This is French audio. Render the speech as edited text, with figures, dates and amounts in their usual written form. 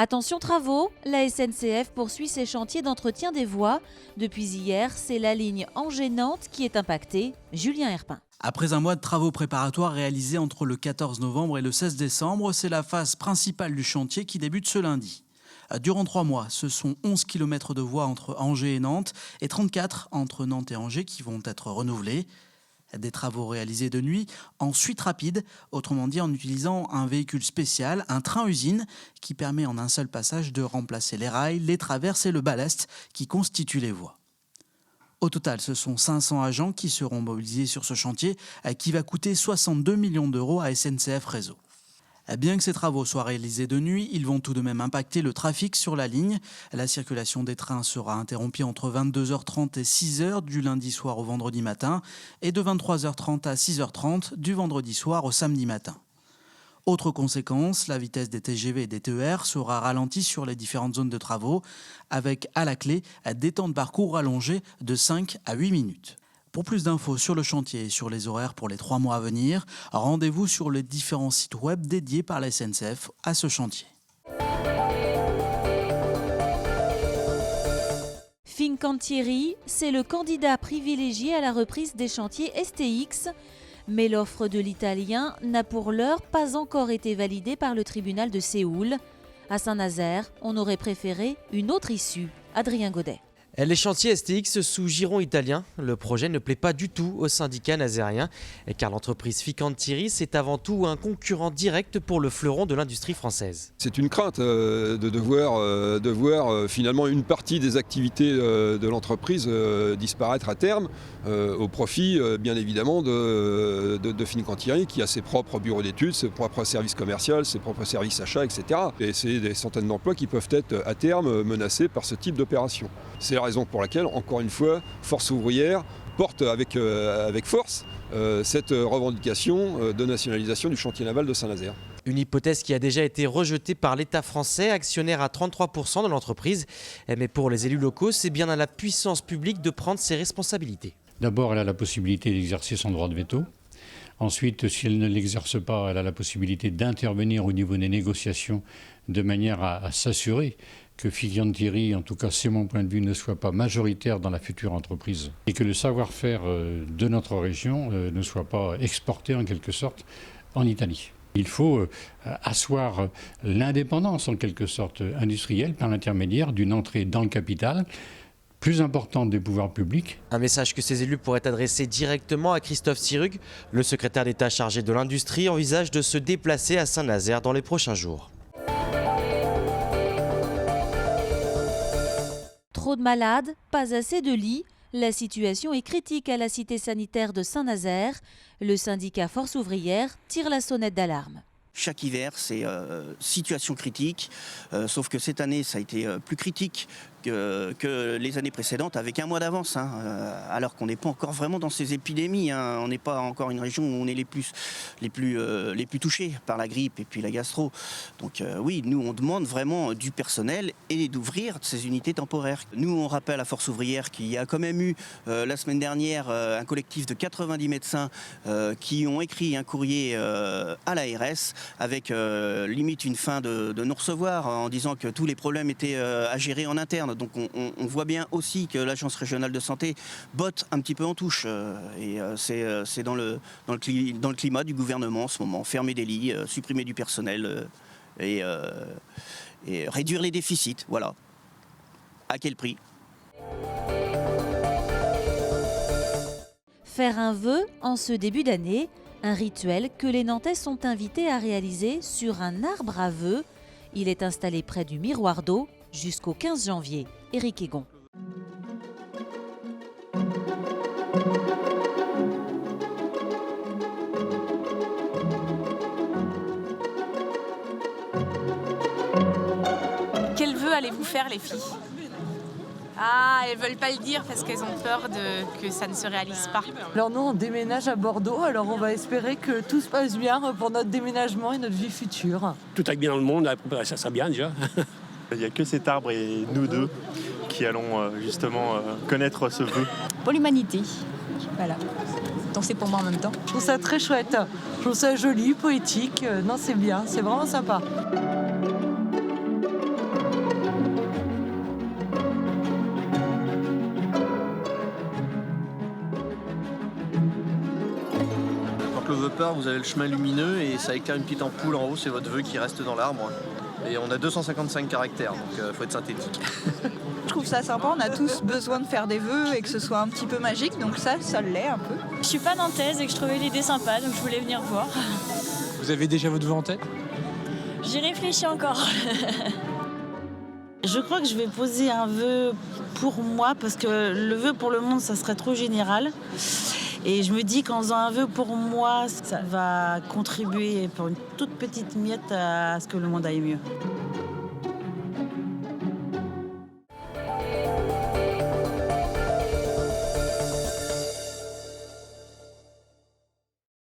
Attention travaux, la SNCF poursuit ses chantiers d'entretien des voies. Depuis hier, c'est la ligne Angers-Nantes qui est impactée. Julien Herpin. Après un mois de travaux préparatoires réalisés entre le 14 novembre et le 16 décembre, c'est la phase principale du chantier qui débute ce lundi. Durant 3 mois, ce sont 11 km de voies entre Angers et Nantes et 34 entre Nantes et Angers qui vont être renouvelés. Des travaux réalisés de nuit en suite rapide, autrement dit en utilisant un véhicule spécial, un train-usine, qui permet en un seul passage de remplacer les rails, les traverses et le ballast qui constituent les voies. Au total, ce sont 500 agents qui seront mobilisés sur ce chantier qui va coûter 62 millions d'euros à SNCF Réseau. Bien que ces travaux soient réalisés de nuit, ils vont tout de même impacter le trafic sur la ligne. La circulation des trains sera interrompue entre 22h30 et 6h du lundi soir au vendredi matin et de 23h30 à 6h30 du vendredi soir au samedi matin. Autre conséquence, la vitesse des TGV et des TER sera ralentie sur les différentes zones de travaux, avec à la clé des temps de parcours allongés de 5 à 8 minutes. Pour plus d'infos sur le chantier et sur les horaires pour les 3 mois à venir, rendez-vous sur les différents sites web dédiés par la SNCF à ce chantier. Fincantieri, c'est le candidat privilégié à la reprise des chantiers STX. Mais l'offre de l'Italien n'a pour l'heure pas encore été validée par le tribunal de Séoul. À Saint-Nazaire, on aurait préféré une autre issue. Adrien Godet. Les chantiers STX sous giron italien, le projet ne plaît pas du tout aux syndicats nazériens, car l'entreprise Fincantieri, c'est avant tout un concurrent direct pour le fleuron de l'industrie française. C'est une crainte de voir finalement une partie des activités de l'entreprise disparaître à terme au profit bien évidemment de Fincantieri qui a ses propres bureaux d'études, ses propres services commerciaux, ses propres services achats, etc. Et c'est des centaines d'emplois qui peuvent être à terme menacés par ce type d'opération. C'est la raison pour laquelle, encore une fois, Force ouvrière porte avec force cette revendication de nationalisation du chantier naval de Saint-Nazaire. Une hypothèse qui a déjà été rejetée par l'État français, actionnaire à 33% de l'entreprise. Mais pour les élus locaux, c'est bien à la puissance publique de prendre ses responsabilités. D'abord, elle a la possibilité d'exercer son droit de veto. Ensuite, si elle ne l'exerce pas, elle a la possibilité d'intervenir au niveau des négociations de manière à s'assurer que Fincantieri, en tout cas c'est mon point de vue, ne soit pas majoritaire dans la future entreprise et que le savoir-faire de notre région ne soit pas exporté en quelque sorte en Italie. Il faut asseoir l'indépendance en quelque sorte industrielle par l'intermédiaire d'une entrée dans le capital plus importante des pouvoirs publics. Un message que ces élus pourraient adresser directement à Christophe Sirugue. Le secrétaire d'État chargé de l'industrie envisage de se déplacer à Saint-Nazaire dans les prochains jours. Trop de malades, pas assez de lits. La situation est critique à la cité sanitaire de Saint-Nazaire. Le syndicat Force ouvrière tire la sonnette d'alarme. Chaque hiver, c'est situation critique, sauf que cette année, ça a été plus critique que les années précédentes, avec un mois d'avance, alors qu'on n'est pas encore vraiment dans ces épidémies. On n'est pas encore une région où on est les plus touchés par la grippe et puis la gastro. Donc oui, nous, on demande vraiment du personnel et d'ouvrir ces unités temporaires. Nous, on rappelle à Force ouvrière qu'il y a quand même eu, la semaine dernière, un collectif de 90 médecins qui ont écrit un courrier à l'ARS avec limite une fin de non-recevoir en disant que tous les problèmes étaient à gérer en interne. Donc on voit bien aussi que l'Agence régionale de santé botte un petit peu en touche. Et c'est dans le climat du gouvernement en ce moment. Fermer des lits, supprimer du personnel et réduire les déficits. Voilà. À quel prix ? Faire un vœu en ce début d'année, un rituel que les Nantais sont invités à réaliser sur un arbre à vœux. Il est installé près du miroir d'eau jusqu'au 15 janvier. Éric Egon. Quel vœu allez-vous faire, les filles ? Ah, elles veulent pas le dire parce qu'elles ont peur que ça ne se réalise pas. Alors nous, on déménage à Bordeaux, alors on va espérer que tout se passe bien pour notre déménagement et notre vie future. Tout aille bien dans le monde, ça sera bien déjà. Il n'y a que cet arbre et nous deux qui allons justement connaître ce vœu. Pour l'humanité, voilà. Donc c'est pour moi en même temps. Je trouve ça très chouette, je trouve ça joli, poétique, non c'est bien, c'est vraiment sympa. veut pas, vous avez le chemin lumineux et ça éclaire une petite ampoule en haut, c'est votre vœu qui reste dans l'arbre. Et on a 255 caractères, donc faut être synthétique. Je trouve ça sympa, on a tous besoin de faire des vœux et que ce soit un petit peu magique, donc ça l'est un peu. Je suis pas nantaise et que je trouvais l'idée sympa, donc je voulais venir voir. Vous avez déjà votre vœu en tête? J'y réfléchis encore. Je crois que je vais poser un vœu pour moi, parce que le vœu pour le monde, ça serait trop général. Et je me dis qu'en faisant un vœu pour moi, ça va contribuer pour une toute petite miette à ce que le monde aille mieux.